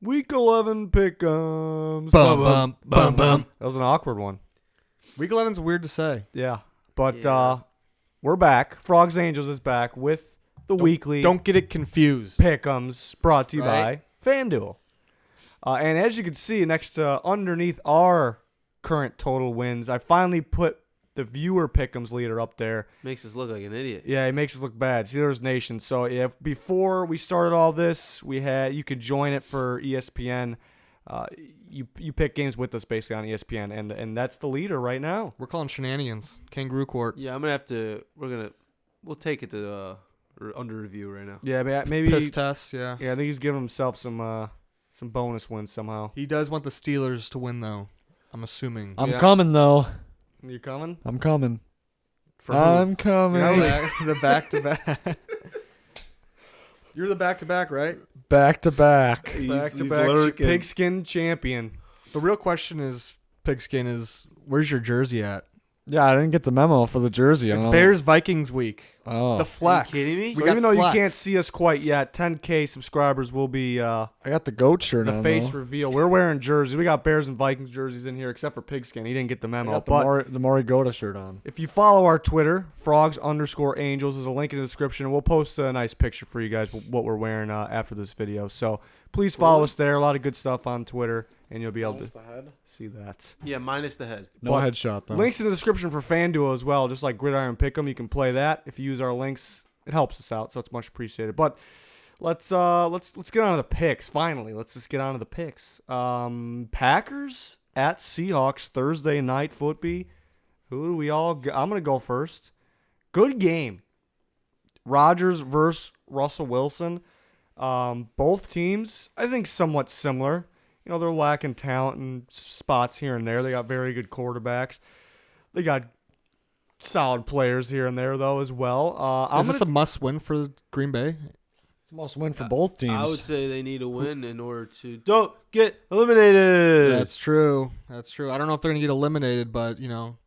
Week 11 pick'ems. Bum, bum, bum. That was an awkward one. Week 11's weird to say. Yeah. But we're back. Frogs Angels is back with the weekly Don't get it confused. pick'ems brought to you Right. by FanDuel. And as you can see, underneath our current total wins, I finally put the viewer pick'ems leader up there. Makes us look like an idiot. Yeah, it makes us look bad. Steelers Nation. So if before we started all this, you could join it for ESPN. You pick games with us basically on ESPN, and that's the leader right now. We're calling shenanigans. Kangaroo court. Yeah, I'm gonna have to. We'll take it to under review right now. Yeah, maybe. Piss test, yeah. Yeah, I think he's giving himself some bonus wins somehow. He does want the Steelers to win, though. I'm assuming. I'm coming, though. You coming? I'm coming. For who? I'm coming. The back-to-back. You're the back-to-back, right? Back to back. He's lurking. pigskin champion. The real question is, Pigskin, is where's your jersey at? Yeah, I didn't get the memo for the jersey. It's Bears-Vikings week. Oh. The flex. Are you kidding me? We So got even though flex. you can't see us quite yet, 10K subscribers will be I got the goat shirt the on, face though. reveal. We're wearing jerseys. We got Bears and Vikings jerseys in here, except for Pigskin. He didn't get the I memo. got But the Maury Gota shirt on. if you follow our Twitter, frogs_angels, there's a link in the description. We'll post a nice picture for you guys what we're wearing after this video. So please follow us there. A lot of good stuff on Twitter, and you'll be able to see that. Yeah, minus the head. No But headshot, though. Links in the description for FanDuel as well, just like Gridiron Pick'em. You can play that if you use our links. It helps us out, so it's much appreciated. But let's get on to the picks. Finally, let's just get on to the picks. Packers at Seahawks Thursday night football. Who do we all? I'm gonna go first. Good game. Rodgers versus Russell Wilson. Both teams, I think, somewhat similar. You know, they're lacking talent in spots here and there. They got very good quarterbacks. They got solid players here and there, though, as well. Is this a must-win for Green Bay? It's a must win for both teams. I would say they need a win in order to don't get eliminated. That's true. That's true. I don't know if they're going to get eliminated, but, you know.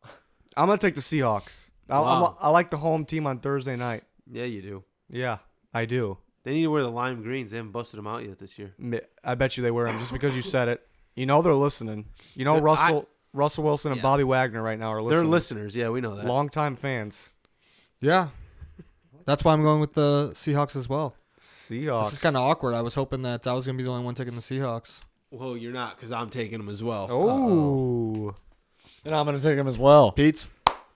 I'm going to take the Seahawks. Wow. I like the home team on Thursday night. Yeah, you do. Yeah, I do. They need to wear the lime greens. They haven't busted them out yet this year. I bet you they wear them just because you said it. You know they're listening. You know Russell Wilson and Yeah. Bobby Wagner right now are listening. They're listeners. Yeah, we know that. Longtime fans. Yeah. That's why I'm going with the Seahawks as well. Seahawks. This is kind of awkward. I was hoping that I was going to be the only one taking the Seahawks. Well, you're not because I'm taking them as well. Oh. And I'm going to take him as well. Pete's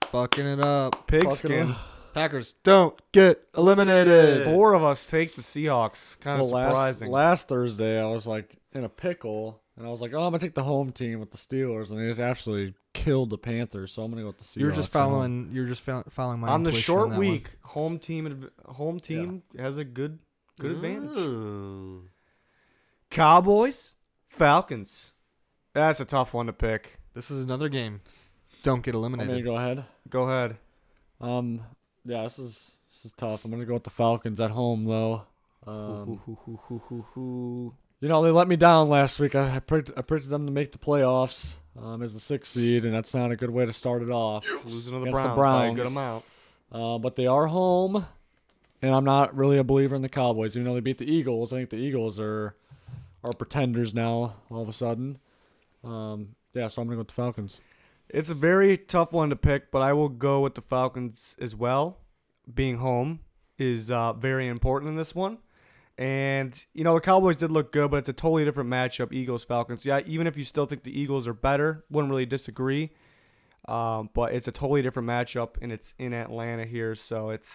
fucking it up. Pigskin. Packers don't get eliminated. 4 of us take the Seahawks. Kind of Well, surprising. Last Thursday, I was like in a pickle, and I was like, "Oh, I'm gonna take the home team with the Steelers," and they just absolutely killed the Panthers. So I'm gonna go with the Seahawks. You're just following. You're just following my on the intuition short on that week, home team has a good advantage. Oh. Cowboys, Falcons. That's a tough one to pick. one. This is another game. Don't get I'm gonna eliminated. go ahead. Go ahead. Yeah, this is tough. I'm gonna go with the Falcons at home though. You know, they let me down last week. I predicted them to make the playoffs as the 6th seed, and that's not a good way to start it off. Losing to the Against the Browns by a Browns. good amount. But they are home, and I'm not really a believer in the Cowboys. Even though they beat the Eagles, I think the Eagles are pretenders now all of a sudden. Yeah, so I'm going to go with the Falcons. It's a very tough one to pick, but I will go with the Falcons as well. Being home is very important in this one. And, you know, the Cowboys did look good, but it's a totally different matchup, Eagles-Falcons. Yeah, even if you still think the Eagles are better, wouldn't really disagree. But it's a totally different matchup, and it's in Atlanta here, so it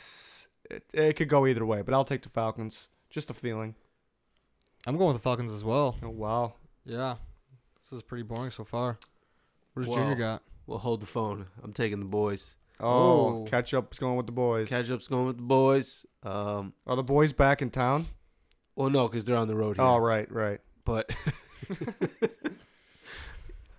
could go either way. But I'll take the Falcons. Just a feeling. I'm going with the Falcons as well. Oh, wow. Yeah. This is pretty boring so far. What does Wow. Junior got? Well, hold the phone. I'm taking the boys. Oh, Oh. catch-up's going with the boys. Catch-up's going with the boys. Are the boys back in town? Well, no, because they're on the road here. Oh, right. But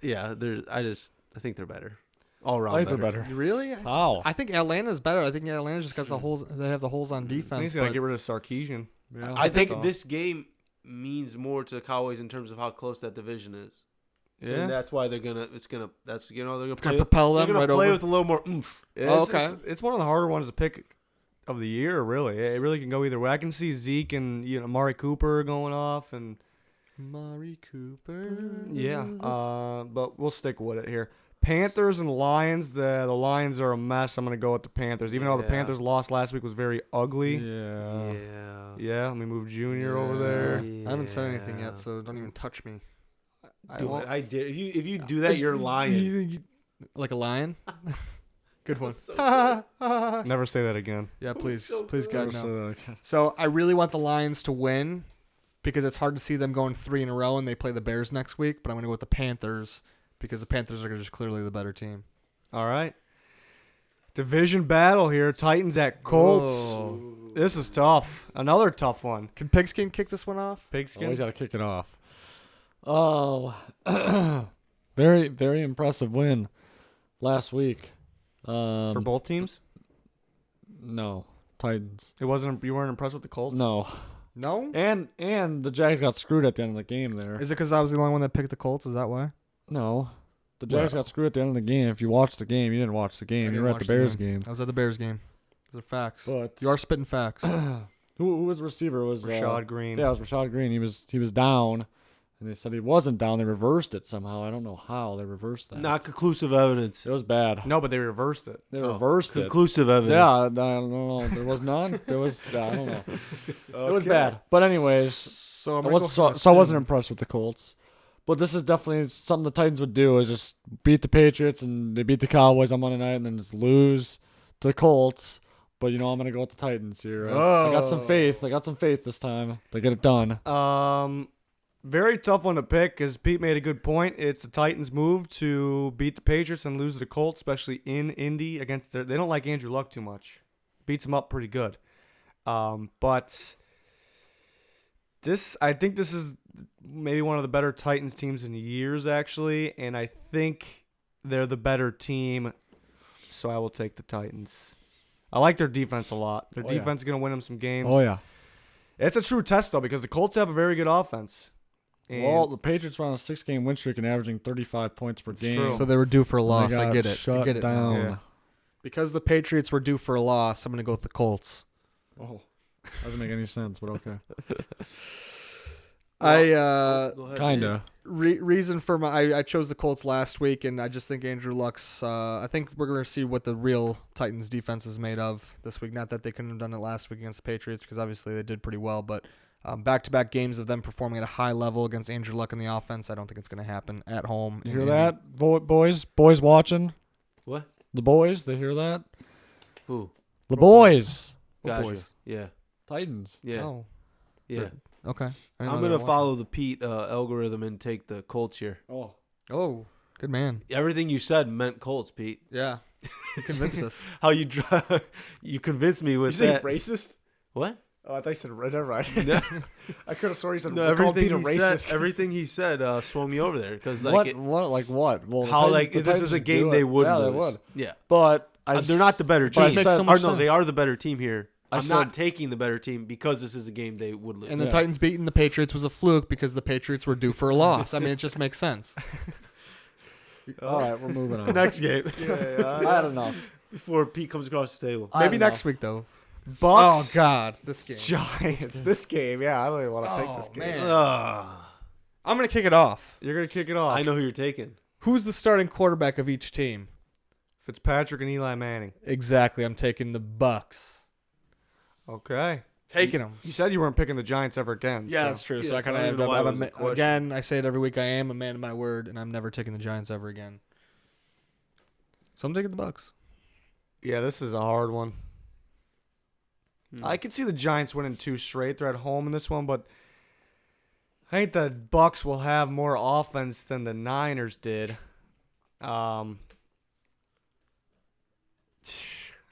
yeah, I think they're better. All around. I think they're better. Really? How? I think Atlanta's better. I think Atlanta just got the holes. They have the holes on I defense. think he's going to but get rid of Sarkisian. Yeah. I think so. this game means more to the Cowboys in terms of how close that division is. Yeah. And that's why they're gonna. They're gonna gonna play. propel They're them gonna right play over. with a little more oomph. It's, it's one of the harder ones to pick of the year, really. It really can go either way. I can see Zeke and Amari Cooper going off, and Mari Cooper. Yeah, but we'll stick with it here. Panthers and Lions. The Lions are a mess. I'm going to go with the Panthers. Even though the Yeah. Panthers' loss last week was very ugly. Yeah. Yeah, let me move Junior over there. I haven't said anything yet, so don't even touch me. Do it. I dare you. If you do that, you're lying. Like a lion? Good one. Never say that again. Yeah, please. so Please, Never God, no. said that again. So I really want the Lions to win because it's hard to see them going 3 in a row and they play the Bears next week. But I'm going to go with the Panthers because the Panthers are just clearly the better team. All right. Division battle here. Titans at Colts. Oh. This is tough. Another tough one. Can Pigskin kick this one off? Pigskin. Always got to kick it off. Oh, very, very impressive win last week. For both teams? No, Titans. It wasn't. You weren't impressed with the Colts? No, No? and the Jags got screwed at the end of the game there. Is it because I was the only one that picked the Colts? Is that why? No, the Jags got screwed at the end of the game. If you watched the game, you didn't watch the game. You were at the Bears game. I was at the Bears game. Those are facts. But You are spitting facts. who was the receiver? It was Rashad Green. Yeah, it was Rashad Green. He was down, and they said he wasn't down. They reversed it somehow. I don't know how they reversed that. Not conclusive evidence. It was bad. No, but they reversed it. They reversed it. Conclusive evidence. Yeah, I don't know. There was none. There was. I don't know. It was bad. But anyways, So I wasn't impressed with the Colts. But this is definitely something the Titans would do: is just beat the Patriots and they beat the Cowboys on Monday night, and then just lose to the Colts. But I'm gonna go with the Titans here. I got some faith. I got some faith this time. They get it done. Very tough one to pick because Pete made a good point. It's the Titans' move to beat the Patriots and lose to the Colts, especially in Indy against they don't like Andrew Luck too much. Beats him up pretty good. But I think this is maybe one of the better Titans teams in years, actually, and I think they're the better team, so I will take the Titans. I like their defense a lot. Their defense is going to win them some games. Oh yeah. It's a true test, though, because the Colts have a very good offense. And Well, the Patriots were on a 6-game win streak and averaging 35 points per game. true. So they were due for a They loss. I got get it. I Shut get it now. down. Yeah. Because the Patriots were due for a loss, I'm going to go with the Colts. Oh, doesn't make any sense, but okay. Go ahead, Kinda. Reason for I chose the Colts last week, and I just think Andrew Luck's. I think we're going to see what the real Titans defense is made of this week. Not that they couldn't have done it last week against the Patriots, because obviously they did pretty well. But back-to-back games of them performing at a high level against Andrew Luck in the offense, I don't think it's going to happen at home. You in hear Indy. that, boys watching? What? The boys, they hear that? Who? The boys. Gotcha. boys? Yeah. Titans. Yeah. Oh, Yeah. okay. I'm gonna follow the Pete algorithm and take the Colts here. Oh. Oh, good man. Everything you said meant Colts, Pete. Yeah, you convinced us. How you you convinced me with that. racist? What? Oh, I thought you said never right. No, I could have sworn you said no, everything he said swung me over there because like What? What? Well, the how Titans- like the this is Titans a game do they it. would Yeah, lose. they would. Yeah, But they're not the better but I team. said- so much Or no, sense. they are the better team here. I I'm not said- taking the better team because this is a game they would lose. And the Yeah. Titans beating the Patriots was a fluke because the Patriots were due for a loss. I mean, it just makes sense. All right, we're moving on. Next game I had enough. before Pete comes across the table. I Maybe don't next week though. Bucks. Oh God, this game. Giants. This game. Yeah, I don't even want to pick this game. man. Ah, I'm gonna kick it off. You're gonna kick it off. I know who you're taking. Who's the starting quarterback of each team? Fitzpatrick and Eli Manning. Exactly. I'm taking the Bucks. Okay. Taking them. You said you weren't picking the Giants ever again. Yeah, so. that's true. Yeah, So I so kind I don't even know why it was a of question. again. I say it every week. I am a man of my word, and I'm never taking the Giants ever again. So I'm taking the Bucks. Yeah, this is a hard one. Hmm. I could see the Giants winning 2 straight. They're at home in this one, but I think the Bucks will have more offense than the Niners did.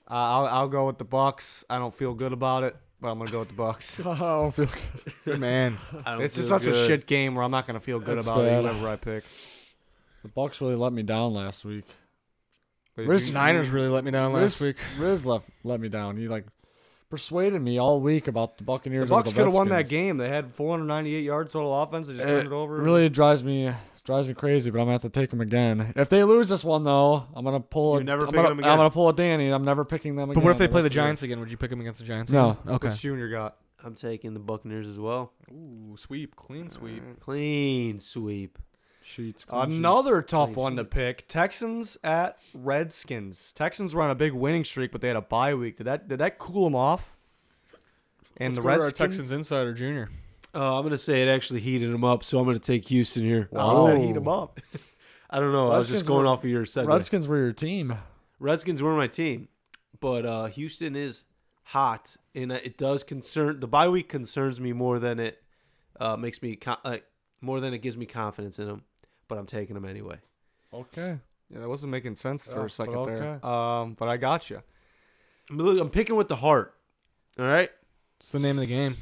I'll go with the Bucks. I don't feel good about it, but I'm gonna go with the Bucks. I don't feel good. Good man. I don't It's just feel such a good. shit game where I'm not gonna feel good That's about it, bad. whoever I pick. The Bucks really let me down last week. But Riz- you- Niners really let me down last week. Riz let me down. He persuaded me all week about the the Buccaneers. Bucks over could the have won that Redskins. game. They had 498 yards total offense. They just turned it over. Really drives me crazy, but I'm gonna have to take them again. If they lose this one though, I'm gonna pull. You're never I'm picking gonna, them I'm again? gonna pull a Danny. I'm never picking them again. But what if they play the rest of year. Giants again? Would you pick them against the Giants? No. Again? Okay. Which Junior got? I'm taking the Buccaneers as well. Ooh, sweep, clean sweep. Clean sweep. Sheets. Another tough Clean one to sheets. pick. Texans at Redskins. Texans were on a big winning streak, but they had a bye week. Did that cool them off? And Let's the go to our Redskins. Texans insider Junior. I'm going to say it actually heated them up, so I'm going to take Houston here. Wow, that Whoa. heat them up. I don't know. I was just Redskins going were- off of your segue. Redskins were your team. Redskins were my team, but Houston is hot, and it does concern. The bye week concerns me more than it makes me more than it gives me confidence in them. But I'm taking them anyway. Okay. Yeah, that wasn't making sense for Yeah, a second but there. okay. But I got you. I'm picking with the heart. All right, It's the name of the game.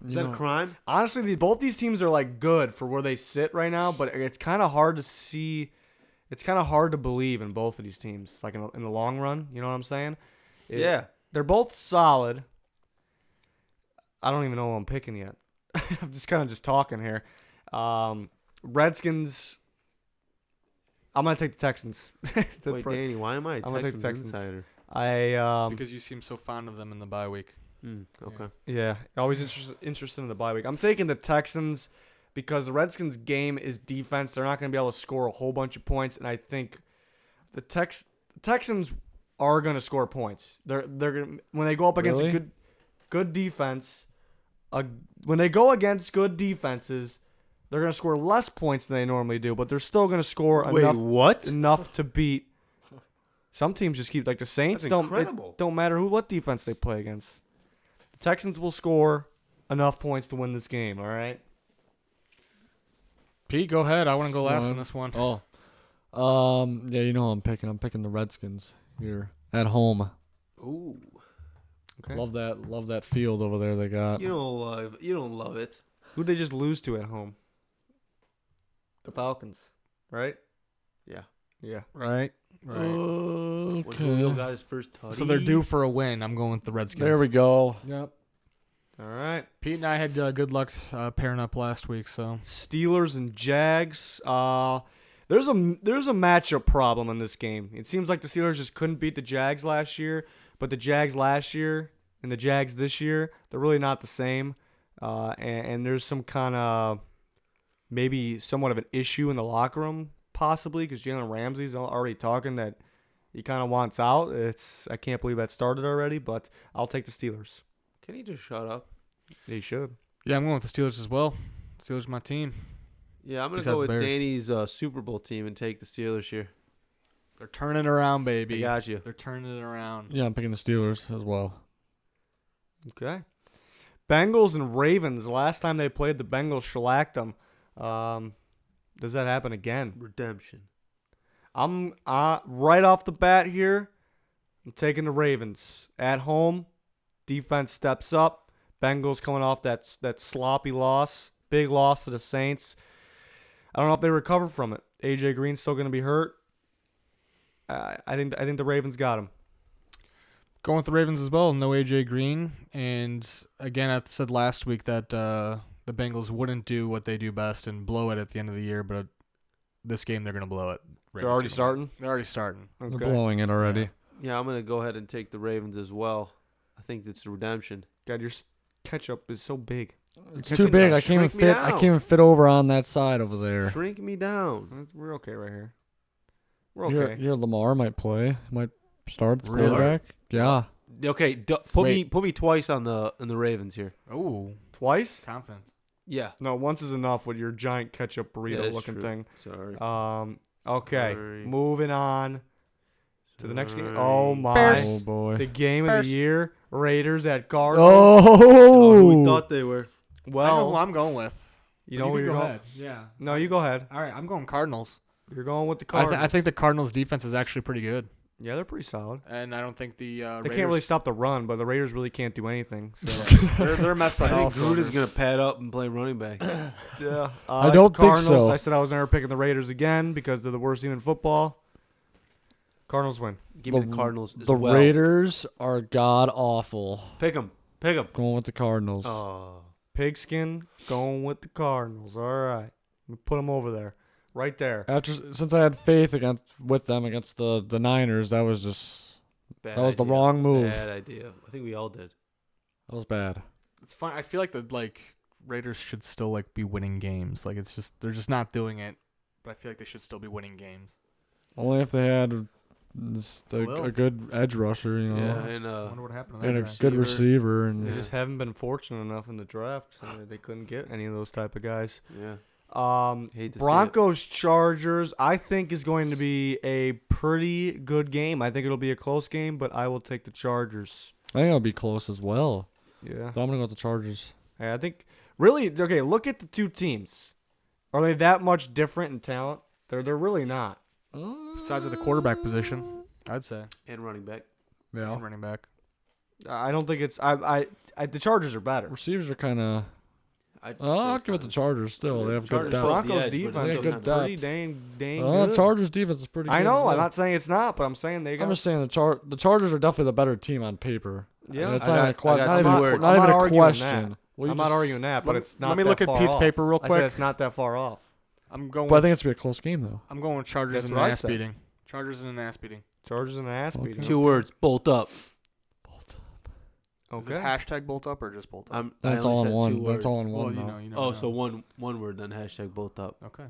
is that a crime? Honestly, both these teams are like good for where they sit right now, but it's kind of hard to see. It's kind of hard to believe in both of these teams, like in the long run. You know what I'm saying? Yeah. They're both solid. I don't even know who I'm picking yet. I'm just kind of just talking here. Redskins. I'm gonna take the Texans. Wait, Danny, why am I a I'm gonna take the Texans Texans. insider? Because you seem so fond of them in the bye week. Okay. Yeah, always interested in the bye week. I'm taking the Texans because the Redskins' game is defense. They're not going to be able to score a whole bunch of points, and I think the Texans are going to score points. They're gonna, when they go up against Really? a good defense. When they go against good defenses, they're going to score less points than they normally do, but they're still going to score Wait, enough what? to beat. Some teams just keep like the Saints. That's Don't incredible. it don't matter what defense they play against. The Texans will score enough points to win this game. All right. Pete, go ahead. I want to go last One. in this one. Oh. Yeah, you know who I'm picking. I'm picking the Redskins here at home. Ooh. Okay. Love that field over there they got. You don't love it. Who'd they just lose to at home? The Falcons, right? Yeah. Yeah. Right? Right. When Okay. Julio got his first touch. So they're due for a win. I'm going with the Redskins. There we go. Yep. All right. Pete and I had good luck pairing up last week, so Steelers and Jags. There's a matchup problem in this game. It seems like the Steelers just couldn't beat the Jags last year, but the Jags last year and the Jags this year, they're really not the same. And there's some kind of maybe somewhat of an issue in the locker room, possibly, because Jalen Ramsey's already talking that he kind of wants out. I can't believe that started already, but I'll take the Steelers. Can he just shut up? He should. yeah, I'm going with the Steelers as well. Steelers my team. Yeah, I'm gonna Besides go the with Bears. Danny's Super Bowl team and take the Steelers here. They're turning it around, baby. I got you. They're turning it around. Yeah, I'm picking the Steelers as well. Okay. Bengals and Ravens. Last time they played, the Bengals shellacked them. Does that happen again? Redemption. I'm right off the bat here. I'm taking the Ravens at home. Defense steps up. Bengals coming off that sloppy loss, big loss to the Saints. I don't know if they recover from it. AJ Green's still going to be hurt. I think the Ravens got him. Going with the Ravens as well. No AJ Green, and again, I said last week that the Bengals wouldn't do what they do best and blow it at the end of the year, but this game they're gonna blow it. They're already starting. They're already starting. Okay. They're blowing it already. Yeah, I'm gonna go ahead and take the Ravens as well. I think it's redemption. God, your ketchup is so big. It's catching too big. that. I can't even Shrink me fit. I down. can't even fit over on that side over there. Shrink me down. We're okay right here. We're Here, okay. here, Lamar might play. Might start at the Really? quarterback. Yeah. Okay, put me twice on the Ravens here. Oh, Twice? confidence. Yeah. No, once is enough with your giant ketchup Yeah, burrito that's looking true. thing. Sorry. Okay. Sorry. Moving on to the next game. Sorry. Oh my. Bears. Oh boy. The game of Bears. the year, Raiders at Cardinals. Oh, who we Oh. thought they were. I know Well, who I'm going with. you know where can you're go going. ahead. Yeah. No, you go ahead. All right, I'm going Cardinals. You're going with the I Cardinals. think the Cardinals defense is actually pretty good, Yeah, they're pretty solid. and I don't think the They Raiders, can't really stop the run, but the Raiders really can't do anything. So. they're messed I on all think Gruden's cylinders. gonna pad up and play running back. Yeah, I don't think Cardinals, so. I said I was never picking the Raiders again because they're the worst team in football. Cardinals win. Give me the Cardinals as The well. Raiders are god awful. Pick them. Pick them. Going with the Cardinals. Oh. Pigskin going with the Cardinals. All right, put them over there, right there. Since I had faith with them against the Niners, that was Bad the idea. wrong move. Bad idea. I think we all did. That was bad. It's fine. I feel like the Raiders should still be winning games. It's just they're just not doing it. But I feel like they should still be winning games. Only if they had Well. a good edge rusher, Yeah, and I wonder what happened to and that a guy. good receiver, and They just haven't been fortunate enough in the draft. So they couldn't get any of those type of guys. yeah. Hate to see it. Broncos Chargers, I think, is going to be a pretty good game. I think it'll be a close game, but I will take the Chargers. I think it'll be close as well. Yeah. So I'm gonna go with the Chargers. I think really okay. Look at the two teams. Are they that much different in talent? They're really not. Besides at the quarterback position, I'd say. And running back. Yeah, And running back. I don't think it's. The Chargers are better. receivers are kind of. I'd I'll say give it the it's Chargers. Still, they have Chargers good depth. both- Broncos the edge, but defense it's is still not pretty depth. dang good. Chargers defense is pretty good. I know. as well. I'm not saying it's not, but I'm saying they got. I'm just saying the Chargers are definitely the better team on paper. Yeah, it's I not got- I got even two a, words. not I'm even not a arguing question. that. Well, you I'm not just- arguing that, but it's not. let me that look at far Pete's off. paper real I quick. said it's not that far off. I'm going. But I With, think it's gonna be a close game though. I'm going with Chargers That's and what an I ass said. beating. Chargers and an ass beating. Chargers and an ass Okay. beating. 2 words. Bolt up. Is it Okay. hashtag bolt up or just bolt up? That's I all only in said one. 2 That's words. all in well, one. you now. know. You know. Oh, so one word then hashtag bolt up. Okay.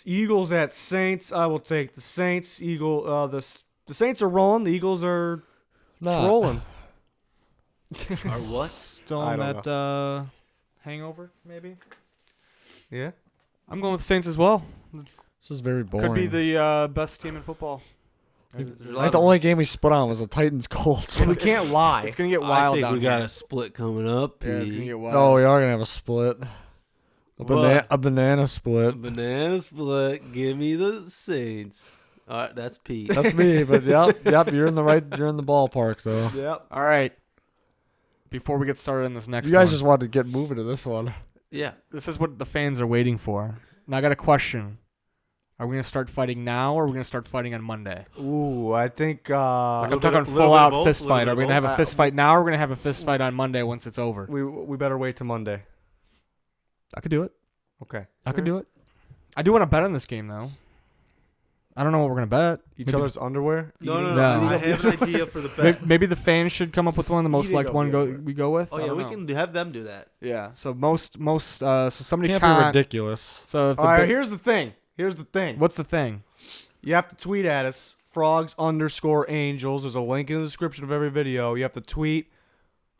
Eagles at Saints. I will take the Saints. The Saints are rolling. The Eagles are Nah. trolling. Or what? Still I on don't that hangover, maybe. Yeah. I'm going with the Saints as well. This is very boring. Could be the best team in football. There's a I lot think the of- only game we split on was the Titans Colts. We can't lie. It's gonna get I wild think down we got here. a split coming up. Yeah, it's gonna get wild. Oh, we are gonna have a split. A banana split. Banana split. Give me the Saints. All right, that's Pete. That's me, but yep, you're in the ballpark though. Yep. All right. Before we get started on this next You guys one, just wanted to get moving to this one. Yeah. this is what the fans are waiting for. Now I got a question. Are we gonna start fighting now, or are we gonna start fighting on Monday? Ooh, I think. I'm little talking bit of full out both, fist little fight. bit Are of we gonna have both. a fist fight now, or are we gonna have a fist fight on Monday once it's over? we better wait till Monday. I could do it. Okay. I could do it. I do want to bet on this game though. I don't know what we're gonna bet. Each Maybe- other's underwear. No. No. I have an idea for the Maybe, bet. maybe the fans should come up with one. The most Eating liked up one the other. we go with. Oh I yeah, don't we know. can have them do that. Yeah. So so somebody Can't be can't. ridiculous. So if the All right. bet- Here's the thing. what's the thing? You have to tweet at us. Frogs_Angels. There's a link in the description of every video. You have to tweet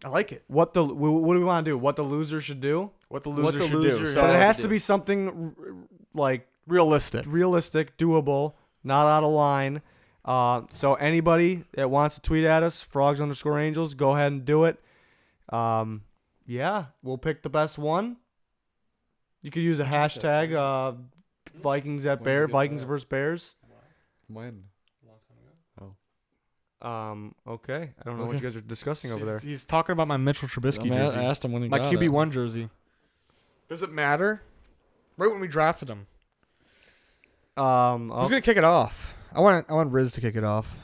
I like it. what do we want to do? What the loser should do? What the What loser the should loser do. has So But it to has do. to be something like realistic. realistic, doable, not out of line. So anybody that wants to tweet at us, Frogs_Angels, go ahead and do it. Yeah, we'll pick the best one. You could use a hashtag Vikings at When'd you Bear, get Vikings that? versus Bears. When? Okay. I don't know what Okay. you guys are discussing over there. He's talking about my Mitchell Trubisky I jersey. asked him when he My got QB1 jersey. Does it matter? Right when we drafted him. Who's gonna kick it off? I want Riz to kick it off.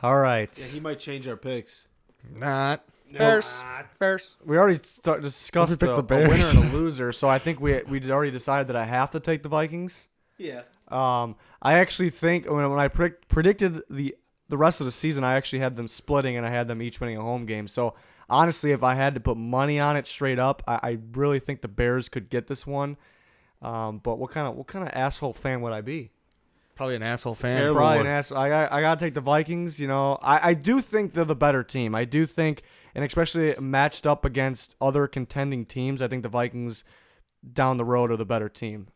all right. Yeah, he might change our picks. Not. Bears. Bears. We already discussed pick a the winner Bears. and a loser, so I think we already decided that I have to take the Vikings. Yeah. I actually think when I predicted the rest of the season, I actually had them splitting and I had them each winning a home game. So honestly, if I had to put money on it straight up, I really think the Bears could get this one. But what kind of asshole fan would I be? Probably an asshole fan. Terrible. Probably one. an asshole. I gotta take the Vikings. You know, I do think they're the better team. I do think, and especially matched up against other contending teams, I think the Vikings down the road are the better team.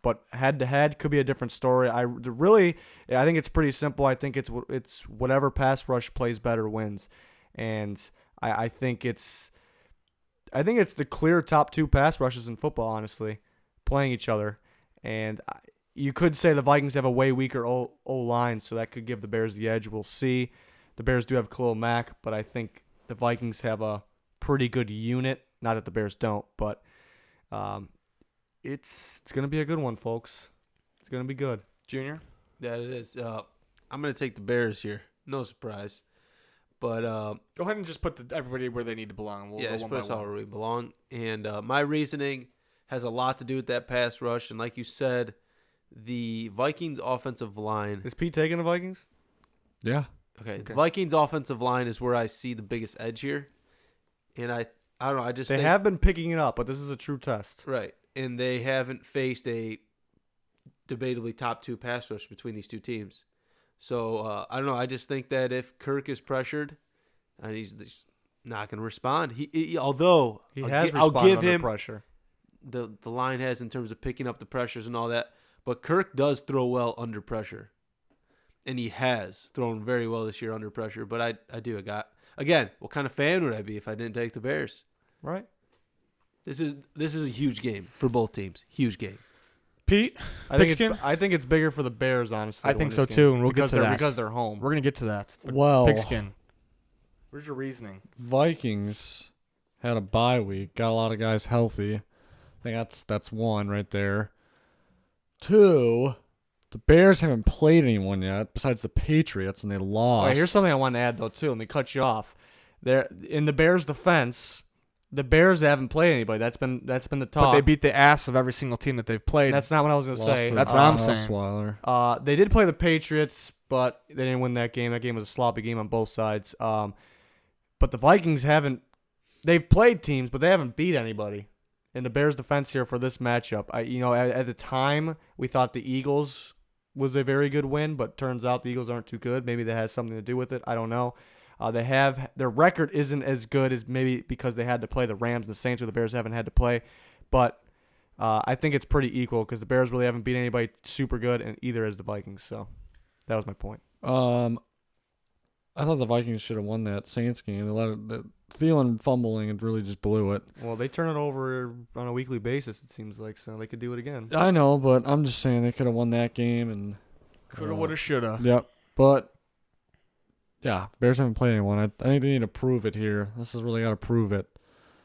But head to head could be a different story. I think it's pretty simple. I think it's whatever pass rush plays better wins, and I think it's the clear top 2 pass rushes in football, honestly, playing each other. And you could say the Vikings have a way weaker O-line, so that could give the Bears the edge. We'll see. The Bears do have Khalil Mack, but I think the Vikings have a pretty good unit. Not that the Bears don't, but it's going to be a good one, folks. It's going to be good. Junior. That it is. I'm gonna take the Bears here. No surprise. But Go ahead and just put everybody where they need to belong. We'll yeah, go it's one put us by all one. where we belong. And my reasoning has a lot to do with that pass rush. And like you said, the Vikings offensive line. Is Pete taking the Vikings? Yeah. Okay, the Vikings offensive line is where I see the biggest edge here. and I don't know. I just They think, have been picking it up, but this is a true test. right, and they haven't faced a debatably top 2 pass rush between these two teams. So I don't know. I just think that if Kirk is pressured, and he's not going to respond. Although He I'll has I'll responded give under him pressure. the line has in terms of picking up the pressures and all that. But Kirk does throw well under pressure, and he has thrown very well this year under pressure. But I got again. What kind of fan would I be if I didn't take the Bears? Right. This is a huge game for both teams. Huge game. Pete, I think Pigskin? I think it's bigger for the Bears, honestly. I to think win so this too, game. and we'll get because to they're, that. because they're home. We're gonna get to that. But Well, Pigskin. Where's your reasoning? Vikings had a bye week, got a lot of guys healthy. I think that's one right there. 2, the Bears haven't played anyone yet besides the Patriots, and they All lost. right, here's something I want to add though too. Let me cut you off. There in the Bears' defense, the Bears haven't played anybody. That's been the talk. But they beat the ass of every single team that they've played. That's not what I was gonna Lost say. to That's what I'm Osweiler. They did play the Patriots, but they didn't win that game. That game was a sloppy game on both sides. But the Vikings haven't. They've played teams, but they haven't beat anybody. In the Bears' defense here for this matchup, at the time we thought the Eagles was a very good win, but turns out the Eagles aren't too good. Maybe that has something to do with it. I don't know. Their record isn't as good as maybe because they had to play the Rams and the Saints, where the Bears haven't had to play. But I think it's pretty equal because the Bears really haven't beat anybody super good, and either has the Vikings. So that was my point. I thought the Vikings should have won that Saints game. They let it, Thielen fumbling and really just blew it. Well, they turn it over on a weekly basis, it seems like, so they could do it again. I know, but I'm just saying they could have won that game and Coulda, woulda, shoulda. Yep. But yeah, Bears haven't played anyone. I think they need to prove it here. This has really got to prove it.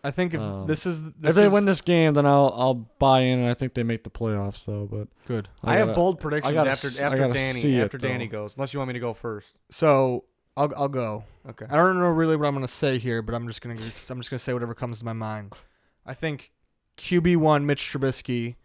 I think if If they win this game, then I'll buy in, and I think they make the playoffs. Though, but good. I have bold predictions gotta after see it, Danny though. goes. Unless you want me to go first. So I'll go. Okay. I don't know really what I'm gonna say here, but I'm just gonna say whatever comes to my mind. I think QB1 Mitch Trubisky,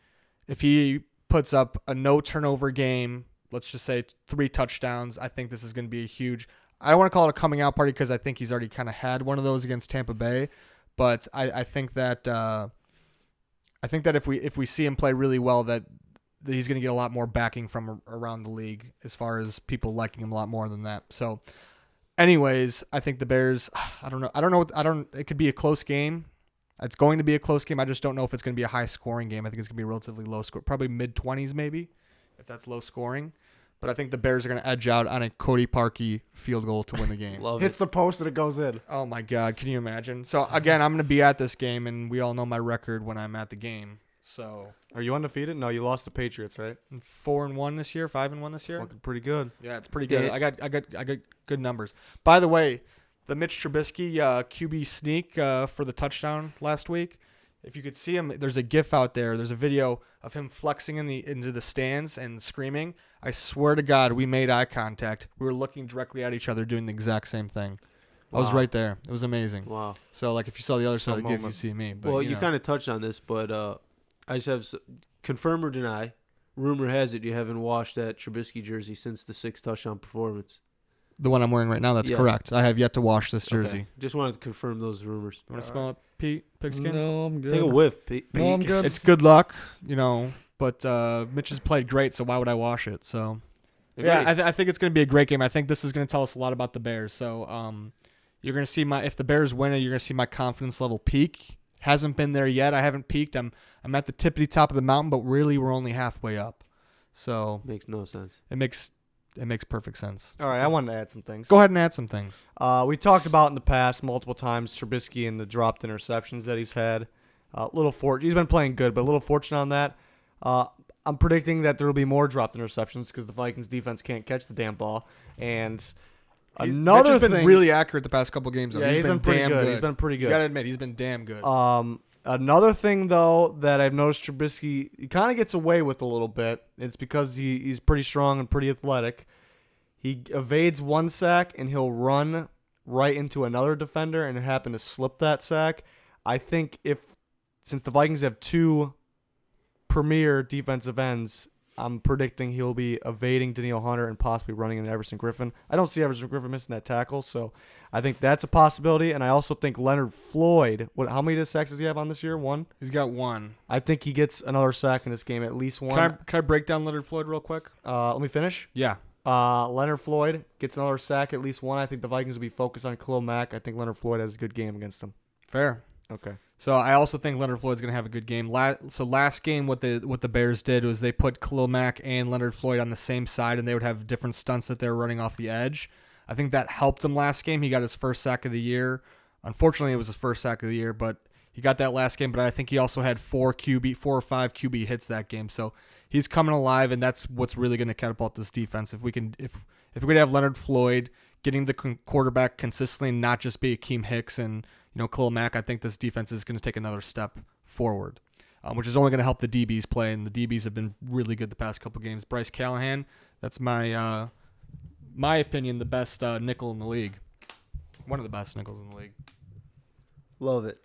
if he puts up a no turnover game, let's just say 3 touchdowns, I think this is gonna be a huge. I don't want to call it a coming out party because I think he's already kind of had one of those against Tampa Bay, but I think that if we see him play really well, that he's gonna get a lot more backing from around the league as far as people liking him a lot more than that. So. Anyways, I think the Bears, I don't know. It could be a close game. It's going to be a close game. I just don't know if it's going to be a high scoring game. I think it's going to be a relatively low score, probably mid-20s maybe, if that's low scoring. But I think the Bears are going to edge out on a Cody Parkey field goal to win the game. Love Hits it. the post and it goes in. Oh my God, can you imagine? So again, I'm going to be at this game, and we all know my record when I'm at the game. So Are you undefeated? No, you lost the Patriots, right? 4-1 this year, 5-1 this year. Fucking pretty good. Yeah, it's pretty good. Yeah. I got good numbers. By the way, the Mitch Trubisky QB sneak for the touchdown last week. If you could see him, there's a GIF out there. There's a video of him flexing into the stands and screaming. I swear to God, we made eye contact. We were looking directly at each other, doing the exact same thing. I was Wow. right there. It was amazing. Wow. So like, if you saw the other Some side of the GIF, you moment. see me. But, Well, you you know. kind of touched on this, but I just have confirm or deny. Rumor has it you haven't washed that Trubisky jersey since the 6 touchdown performance. The one I'm wearing right now, that's Yes. correct. I have yet to wash this jersey. Okay. Just wanted to confirm those rumors. You want to smell it, Pete? Pigskin? no, I'm good. Take a whiff, Pete. No, I'm good. It's good luck, but Mitch has played great, so why would I wash it? So yeah, I think it's going to be a great game. I think this is going to tell us a lot about the Bears. So you're going to see if the Bears win it, you're going to see my confidence level peak. Hasn't been there yet. I haven't peaked. I'm at the tippity top of the mountain, but really we're only halfway up. So Makes no sense. it makes perfect sense. All right, I wanted to add some things. Go ahead and add some things. We talked about in the past multiple times Trubisky and the dropped interceptions that he's had. He's been playing good, but a little fortunate on that. I'm predicting that there will be more dropped interceptions because the Vikings defense can't catch the damn ball. And another Mitch has thing, been really accurate the past couple games. Though. yeah, he's been pretty damn good. good. He's been pretty You good. gotta admit, he's been damn good. Another thing, though, that I've noticed Trubisky, he kind of gets away with a little bit. It's because he's pretty strong and pretty athletic. He evades one sack, and he'll run right into another defender and happen to slip that sack. I think since the Vikings have 2 premier defensive ends, I'm predicting he'll be evading Danielle Hunter and possibly running into Everson Griffin. I don't see Everson Griffin missing that tackle, so I think that's a possibility. And I also think Leonard Floyd, how many sacks does he have on this year? 1? He's got 1. I think he gets another sack in this game, at least 1. Can I break down Leonard Floyd real quick? Let me finish. Yeah. Leonard Floyd gets another sack, at least 1. I think the Vikings will be focused on Khalil Mack. I think Leonard Floyd has a good game against them. Fair. Okay. So I also think Leonard Floyd's going to have a good game. Last game, what the Bears did was they put Khalil Mack and Leonard Floyd on the same side, and they would have different stunts that they were running off the edge. I think that helped him last game. He got his first sack of the year. Unfortunately, it was his first sack of the year, but he got that last game. But I think he also had 4 or 5 QB hits that game. So he's coming alive, and that's what's really going to catapult this defense. If we could have Leonard Floyd getting the quarterback consistently, and not just be Akeem Hicks and Khalil Mack, I think this defense is going to take another step forward, which is only going to help the DBs play, and the DBs have been really good the past couple games. Bryce Callahan, that's my opinion, the best nickel in the league. One of the best nickels in the league. Love it.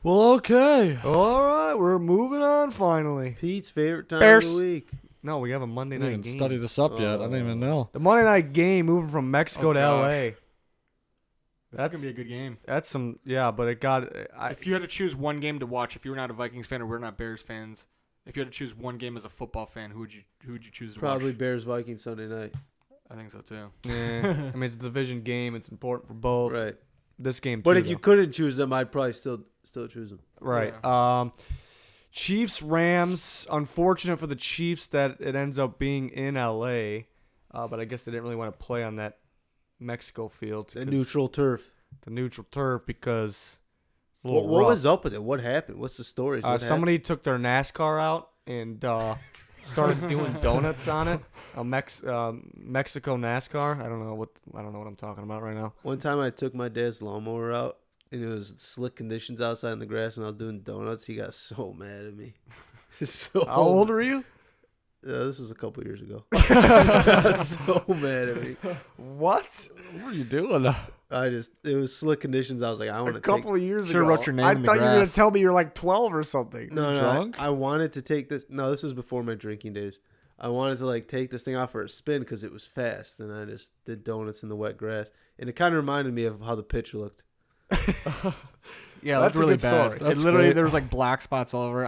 Well, okay. All right, we're moving on finally. Pete's favorite time Bears. of the week. No, we have a Monday I night didn't game. study this up yet. I didn't even know. The Monday night game moving from Mexico Oh, to gosh. L.A. That's going to be a good game. That's some, yeah, but it got. If you had to choose one game to watch, if you were not a Vikings fan or we're not Bears fans, if you had to choose one game as a football fan, who would you choose to Probably watch? Bears Vikings Sunday night. I think so too. I mean, it's a division game. It's important for both. Right. This game, But too, if you though. couldn't choose them, I'd probably still choose them. Right. Yeah. Chiefs Rams. Unfortunate for the Chiefs that it ends up being in L.A. But I guess they didn't really want to play on that Mexico field. The 'cause- neutral turf. The neutral turf because it's a little What rough. was up with it? What happened? What's the story? Somebody took their NASCAR out and started doing donuts on it. Mexico NASCAR. I don't know what I'm talking about right now. One time I took my dad's lawnmower out, and it was slick conditions outside in the grass, and I was doing donuts. He got so mad at me. So How old are you? This was a couple years ago. He got so mad at me. What? What are you doing? It was slick conditions. I was like, I want A to couple of years Should've ago. wrote your name I in the thought you were gonna grass. tell me you're like 12 or something. No, drunk? I wanted to take this. No, this was before my drinking days. I wanted to take this thing off for a spin because it was fast, and I just did donuts in the wet grass, and it kind of reminded me of how the pitch looked. Yeah, That's that's a really good bad. story. That's It literally great. there was black spots all over.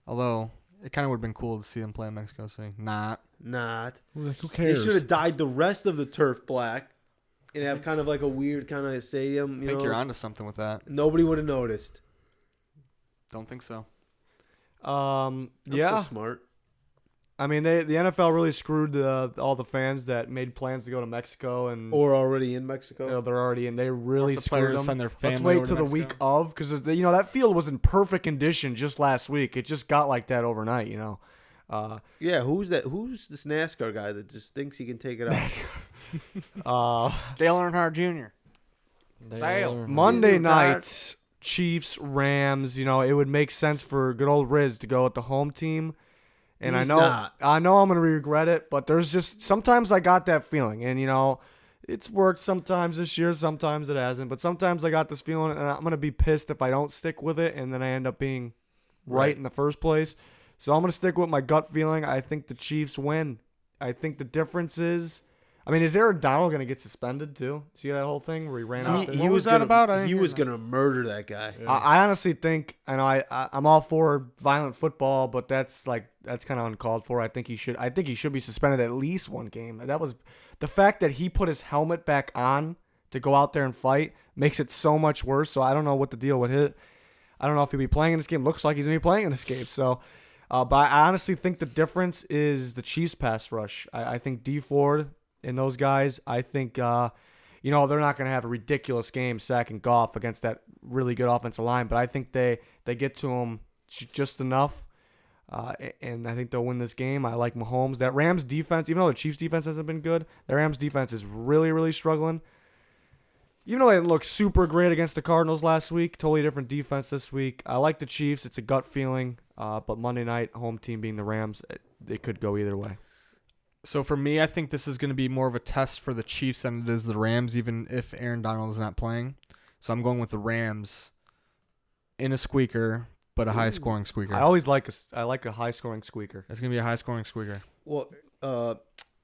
Although it kind of would have been cool to see them play in Mexico City. Not. Not. Who They cares? should have dyed the rest of the turf black, and have kind of like a weird kind of stadium. I think you're onto something with that. Nobody would have noticed. Don't think so. I'm Yeah. so smart. I mean, the NFL really screwed all the fans that made plans to go to Mexico and Or already in Mexico. they're already in. They really the screwed players them. send their family Let's wait over till to the week Mexico. of because that field was in perfect condition just last week. It just got like that overnight. Yeah, who's that? Who's this NASCAR guy that just thinks he can take it out? Dale Earnhardt Jr. Monday He's gonna night, Chiefs, Rams. It would make sense for good old Riz to go with the home team. And He's I know not. I'm gonna regret it, but there's just sometimes I got that feeling, and it's worked sometimes this year, sometimes it hasn't. But sometimes I got this feeling, and I'm gonna be pissed if I don't stick with it, and then I end up being right in the first place. So I'm gonna stick with my gut feeling. I think the Chiefs win. I think the difference is. I mean, is Aaron Donald going to get suspended too? See that whole thing where he ran out? What was that about? I didn't He hear was that. gonna murder that guy. I honestly think, I'm all for violent football, but that's kind of uncalled for. I think he should be suspended at least one game. That was the fact that he put his helmet back on to go out there and fight makes it so much worse. So I don't know what the deal with it. I don't know if he'll be playing in this game. Looks like he's gonna be playing in this game. So, but I honestly think the difference is the Chiefs pass rush. I think D Ford and those guys, I think, they're not going to have a ridiculous game sacking Goff against that really good offensive line, but I think they get to him just enough, and I think they'll win this game. I like Mahomes. That Rams defense, even though the Chiefs defense hasn't been good, the Rams defense is really, really struggling. Even though they looked super great against the Cardinals last week, totally different defense this week. I like the Chiefs. It's a gut feeling, but Monday night, home team being the Rams, they could go either way. So for me, I think this is going to be more of a test for the Chiefs than it is the Rams, even if Aaron Donald is not playing. So I'm going with the Rams in a squeaker, but a high-scoring squeaker. I always like a high-scoring squeaker. It's going to be a high-scoring squeaker. Well,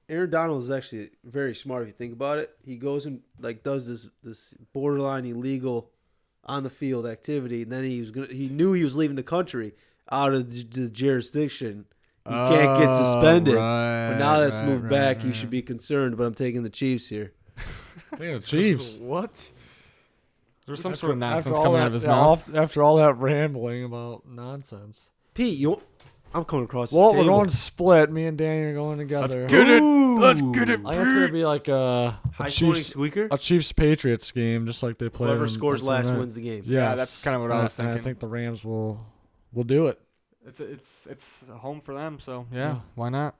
Aaron Donald is actually very smart if you think about it. He goes and does this borderline illegal on the field activity, and then he knew he was leaving the country out of the jurisdiction. He can't get suspended. But now that's moved back, he should be concerned. But I'm taking the Chiefs here. Yeah, Chiefs. What? There's some sort of nonsense coming out of his mouth. After all that rambling about nonsense. Pete, I'm coming across this Well, table. we're going to split. Me and Danny are going together. Let's get it. Let's get it. I think it's going to be like a high-scoring Chiefs squeaker. a Chiefs-Patriots game, just like they play. Whoever on scores last Sunday night. wins the game. Yeah, that's kind of what I was And thinking. I think the Rams will do it. It's a home for them, so yeah, why not?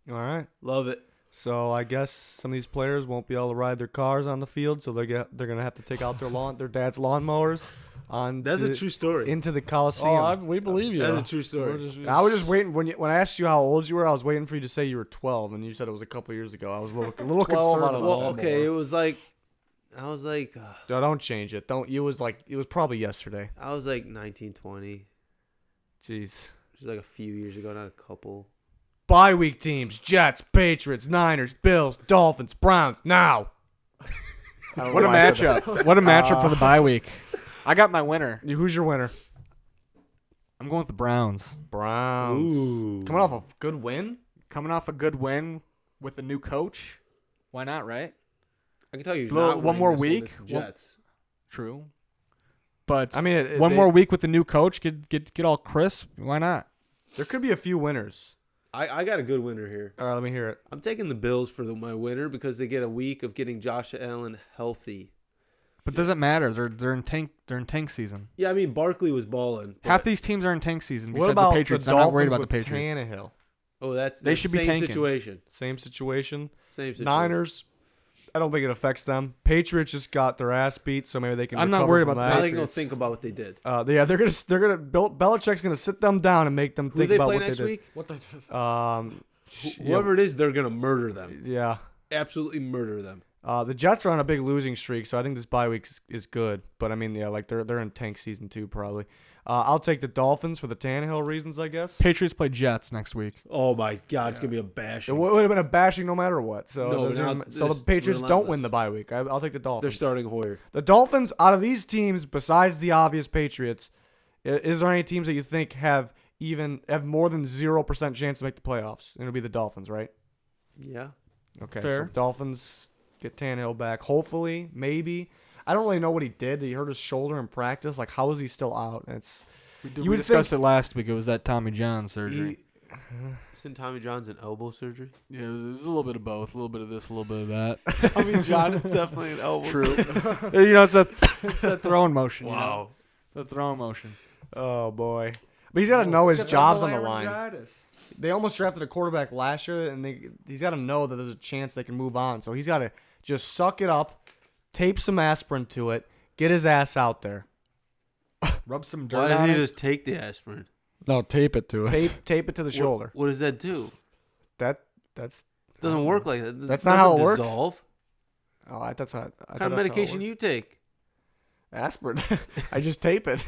All right. Love it. So I guess some of these players won't be able to ride their cars on the field, so they're gonna have to take out their dad's lawnmowers on. That's a true story. Into the Coliseum. We believe you. That's a true story. I was just waiting when I asked you how old you were. I was waiting for you to say you were 12, and you said it was a couple years ago. I was a little 12 concerned. out of about Well, that. okay, it was like, I was like, Don't change it. Don't. It was probably yesterday. 19, 20. Jeez. Which is like a few years ago, not a couple. Bye week teams: Jets, Patriots, Niners, Bills, Dolphins, Browns. Now. What a matchup! What a matchup for the bye week. I got my winner. Who's your winner? I'm going with the Browns. Browns. Ooh. Coming off a good win. Coming off a good win with a new coach. Why not, right? I can tell you, One more week? It's the Jets. True. But I mean, one more week with the new coach, get all crisp. Why not? There could be a few winners. I got a good winner here. All right, let me hear it. I'm taking the Bills for my winner because they get a week of getting Josh Allen healthy. But does it matter? They're in tank season. Yeah, I mean Barkley was balling. Half these teams are in tank season. What Besides about the Patriots? the I'm Dolphins not worried about the with Patriots. Tannehill? Oh, They should be same tanking. situation. Same situation. Same situation. Niners. I don't think it affects them. Patriots just got their ass beat, so maybe they can. I'm not recover worried from about that. Now they can go Patriots. think about what they did. Yeah, they're gonna. Belichick's gonna sit them down and make them Who think they about play what next they did. week? What they did. Whoever it is, they're gonna murder them. Yeah. Absolutely murder them. The Jets are on a big losing streak, so I think this bye week is good. But I mean, yeah, they're in tank season too, probably. I'll take the Dolphins for the Tannehill reasons, I guess. Patriots play Jets next week. Oh my God, it's gonna be a It bashing. would have been a bashing no matter what. So, No, it doesn't now even- so it's the Patriots don't win relentless. the bye week. I'll take the Dolphins. They're starting Hoyer. The Dolphins, out of these teams, besides the obvious Patriots, is there any teams that you think have more than 0% chance to make the playoffs? And it'll be the Dolphins, right? Yeah. Okay, Fair. so Dolphins get Tannehill back. Hopefully, maybe. I don't really know what he did. He hurt his shoulder in practice. Like, how is he still out? We discussed it last week. It was that Tommy John surgery. Isn't Tommy John's an elbow surgery? Yeah, it was a little bit of both. A little bit of this, a little bit of that. Tommy John is definitely an elbow. True. It's that throwing motion. Wow. The throwing motion. Oh, boy. But he's got to know his job's on the line. They almost drafted a quarterback last year, and he's got to know that there's a chance they can move on. So he's got to just suck it up, tape some aspirin to it, get his ass out there. Rub some dirt Why on did he it. just take the aspirin? No, tape it to it. Tape it to the shoulder. What does that do? That's Doesn't work like that. That's not how it works? Dissolve. Oh, that's how. What kind of medication you take? Aspirin. I just tape it.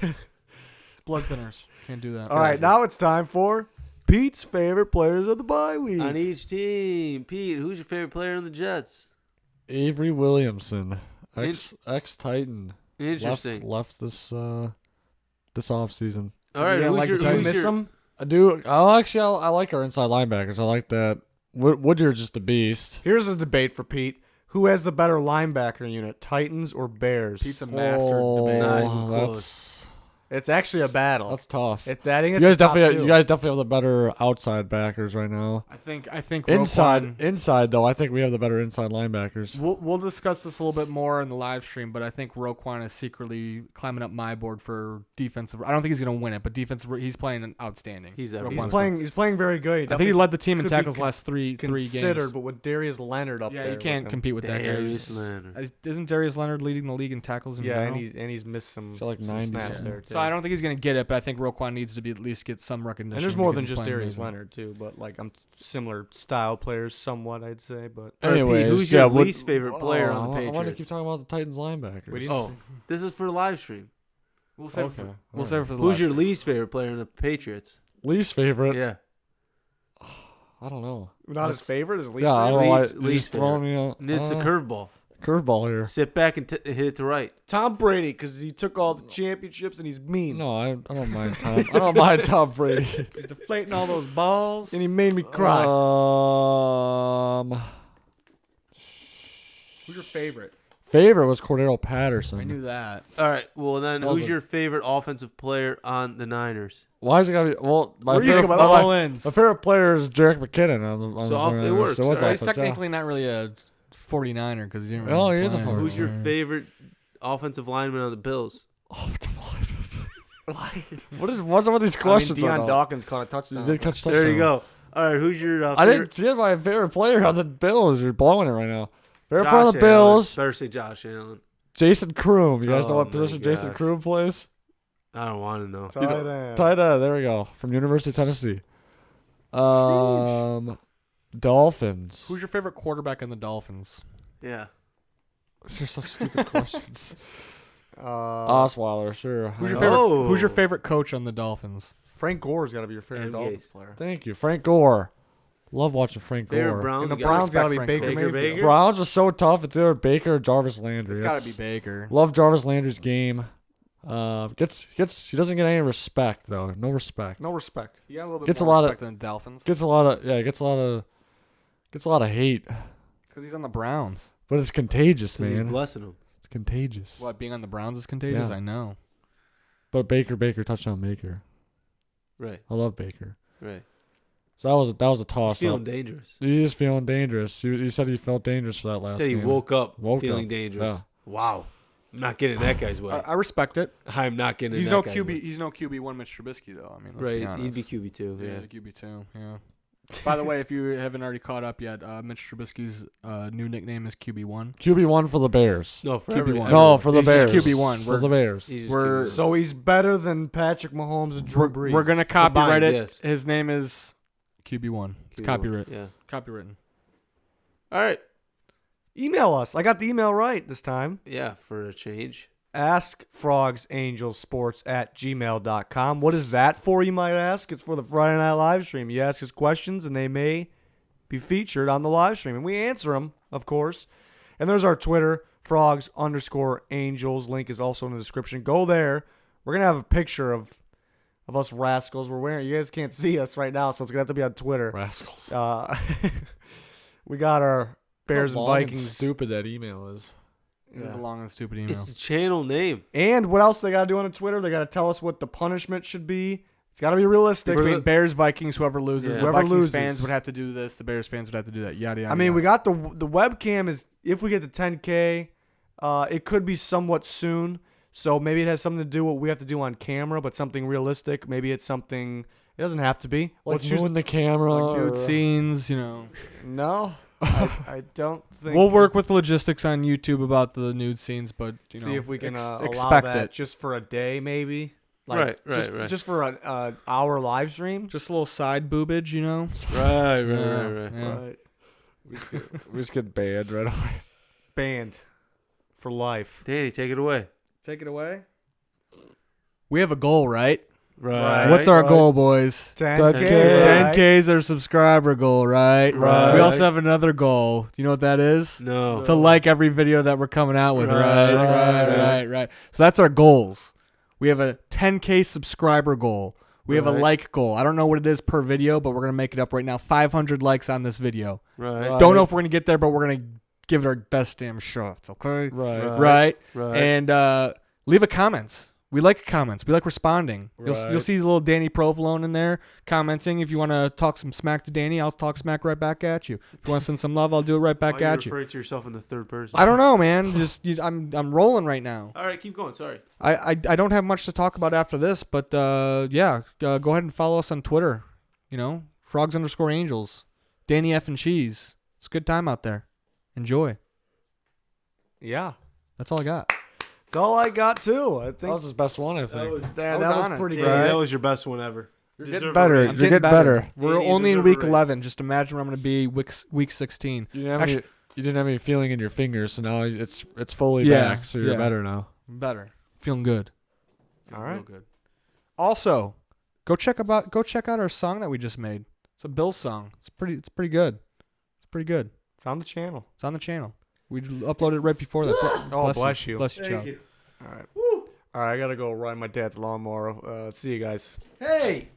Blood thinners. Can't do that. All right, now it's time for Pete's favorite players of the bye week. On each team, Pete, who's your favorite player on the Jets? Avery Williamson, ex-Titan. Interesting. Left this offseason. All right, Yeah, who's do you who's miss your, him? I do. I like our inside linebackers. I like that. Woodyard's just a beast. Here's a debate for Pete. Who has the better linebacker unit, Titans or Bears? Pete's a master debate. Not even That's It's actually a battle. that's tough. I think You it's guys the top definitely two. you guys definitely have the better outside backers right now. I think Inside Roquan, though, I think we have the better inside linebackers. We'll discuss this a little bit more in the live stream, but I think Roquan is secretly climbing up my board for defensive. I don't think he's going to win it, but defensive, he's playing outstanding. He's Roquan's He's playing very good. I think he led the team in could be tackles last three considered, games. but with Darius Leonard up Yeah, there, you can't with him. compete with that guy. Darius Leonard. Isn't Darius Leonard leading the league in tackles in Yeah, general? and he's missed some, So like some 90 snaps something. there too. So I don't think he's going to get it, but I think Roquan needs to be at least get some recognition. And there's more because than he's just playing Darius amazing. Leonard too, but like I'm similar style players, somewhat I'd say. But All right, Pete, Anyways, who's your Wood- least favorite player on the I want to Patriots? keep talking about the Titans linebackers. We didn't Oh, this is for the live stream. We'll save Okay. we'll save it for the Who's last. your least favorite player in the Patriots? Least favorite? Yeah. I don't know. Not his favorite, his least Yeah, I don't know why. Least- You're least just throwing me out. And it's a curveball. Curveball here. Sit back and hit it to right. Tom Brady, because he took all the championships and he's mean. No, I don't mind Tom. I don't mind Tom Brady. He's deflating all those balls. And he made me cry. Who's your favorite? Favorite was Cordero Patterson. I knew that. All right. Well, then That was who's your favorite offensive player on the Niners? Why is it gotta be? Well, my Where you favorite, think about All ins. my favorite player is Jarek McKinnon. On So the it works, So what's right? He's offense, yeah. technically not really a 49er because he didn't really Oh, he is a play. 49er. Who's your favorite offensive lineman on the Bills? What's up with these questions? I mean, right Deion now? Dawkins caught a You touchdown. did catch touchdown. There you go. All right. Who's your I favorite? didn't get my favorite player on the Bills. You're blowing it right now. Favorite Josh player on the Allen. Bills, Better say Josh Allen. Jason Kroom. You guys know Oh what my position Jason gosh. Kroom plays? I don't want to know. Tight end. Tight end. There we go. From University of Tennessee. Dolphins. Who's your favorite quarterback in the Dolphins? Yeah. These are such stupid questions. Osweiler. Osweiler, sure. Who's your I favorite? know. Who's your favorite coach on the Dolphins? Frank Gore's got to be your favorite And Dolphins Gase. player. Thank you, Frank Gore. Love watching Frank Favorite Gore. Browns. And the you gotta Browns got to be respect Baker Frank. Mayfield. Baker? Browns are so tough. It's either Baker or Jarvis Landry. It's got to be That's- Baker. Love Jarvis Landry's game. Gets he doesn't get any respect though. No respect. No respect. He got a little bit Gets a more lot of- respect than the Dolphins Gets a lot of hate. because he's on the Browns. But it's contagious, 'Cause he's man. blessing them. It's contagious. What, being on the Browns is contagious? Yeah. I know. But Baker, touchdown Baker. Right. I love Baker. Right. So that was a He's toss feeling up. dangerous. He's feeling dangerous. You said he felt dangerous for that He last said he game. woke up Woke feeling up, dangerous. yeah. Wow. I'm not getting in that guy's way. I respect it. I'm not getting in He's that no guy's QB. way. He's no QB1 Mitch Trubisky though. I mean, let's be Right. honest. He'd be QB2. Yeah. QB2. Yeah. By the way, if you haven't already caught up yet, Mitch Trubisky's new nickname is QB1. QB1 for the Bears. No, for QB1. everyone. No, for the He's just Bears. QB1. For the Bears. He's just We're- QB1. So he's better than Patrick Mahomes and Drew Brees. We're gonna copyright Combined, it. yes. His name is QB1. It's QB1. copyright. Yeah. Copywritten. All right. Email us. I got the email right this time. Yeah, for a change. AskFrogsAngelsSports@gmail.com. What is that for, you might ask? It's for the Friday Night Live Stream. You ask us questions, and they may be featured on the live stream. And we answer them, of course. And there's our Twitter, Frogs_Angels. Link is also in the description. Go there. We're going to have a picture of us rascals. We're wearing. You guys can't see us right now, so it's going to have to be on Twitter. Rascals. We got our Bears How and long Vikings. stupid that email is. It was a Yeah. long and stupid email. It's the channel name. And what else they got to do on Twitter? They got to tell us what the punishment should be. It's got to be realistic. Between Bears, Vikings, whoever loses, Yeah. the Whoever Vikings loses. fans would have to do this. The Bears fans would have to do that. Yada yada. I mean, yada. we got the webcam is if we get to 10K, it could be somewhat soon. So maybe it has something to do with what we have to do on camera, but something realistic. Maybe it's something. It doesn't have to be. Like Let's choose. moving the camera. like nude or- scenes. You know, No, I don't think. we'll work with logistics on YouTube about the nude scenes, but you know, see if we can allow expect that it. just for a day, maybe. Right. Just for an hour live stream. Just a little side boobage, you know. Right. Yeah. Right. We just get banned right away. Banned for life. Danny, take it away. Take it away. We have a goal, right? Right. What's our right. goal, boys? 10K. 10K. 10K is our subscriber goal, right? Right. We also have another goal. Do you know what that is? No. To like every video that we're coming out with, Right, right. So that's our goals. We have a 10K subscriber goal. We have a Right. like goal. I don't know what it is per video, but we're going to make it up right now. 500 likes on this video. Right. Right. Don't know if we're going to get there, but we're going to give it our best damn shot, okay? Right. Right? Right. And leave a comment. We like comments. We like responding. You'll Right. see a little Danny Provolone in there commenting. If you want to talk some smack to Danny, I'll talk smack right back at you. If you want to send some love, I'll do it right back Why at you you. refer to yourself in the third person. I don't know, man. I'm rolling right now. All right, keep going. Sorry. I don't have much to talk about after this, but yeah, go ahead and follow us on Twitter. You know, Frogs_Angels, Danny F and Cheese. It's a good time out there. Enjoy. Yeah. That's all I got. That's all I got too. I That think was his best one, I think. that was was on it. pretty Yeah, good. that was your best one ever. You're Deserve getting a better. raise. You're I'm getting better. We're Danny, only in deserve a week raise. 11. Just imagine where I'm going to be week 16. You didn't have Actually- any. You didn't have any feeling in your fingers, so now it's fully Yeah, back. So you're yeah. better now. Better. Feeling good. All Real right. good. Also, go check out our song that we just made. It's a Bills song. It's pretty good. It's pretty good. It's on the channel. It's on the channel. We uploaded it right before that. Oh, bless you. Bless you, Thank child. you. All right. All right, I got to go ride my dad's lawnmower. See you guys. Hey.